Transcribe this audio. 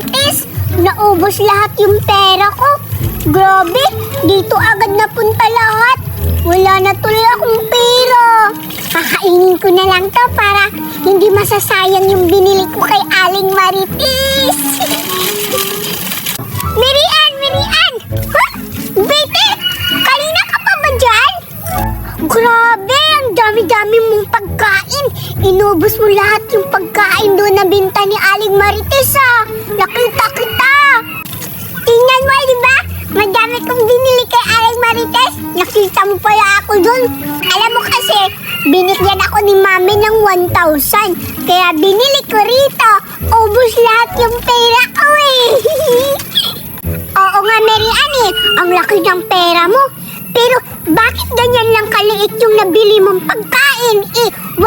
Marites, naubos lahat yung pera ko. Grabe, dito agad napunta lahat. Wala na tuloy akong pera. Kakainin ko na lang to para hindi masasayang yung binili ko kay Aling Marites. Mirian! Mirian! Ha? Bete! Kanina ka pa ba dyan? Grabe, ang dami-dami mong pagkain. Inubos mo lahat yung pagkain doon na binta ni Aling Marites, ah. Nakita kita. Tingnan mo, di ba? Madami kong binili kay Aling Marites. Nakita mo pala ako doon. Alam mo kasi, binigyan ako ni Mami ng 1,000. Kaya binili ko rito. Ubus lahat yung pera ko eh. Oo nga, Mirian eh. Ang laki ng pera mo. Pero bakit ganyan lang kaliit yung nabili mong pagkain eh? 1,000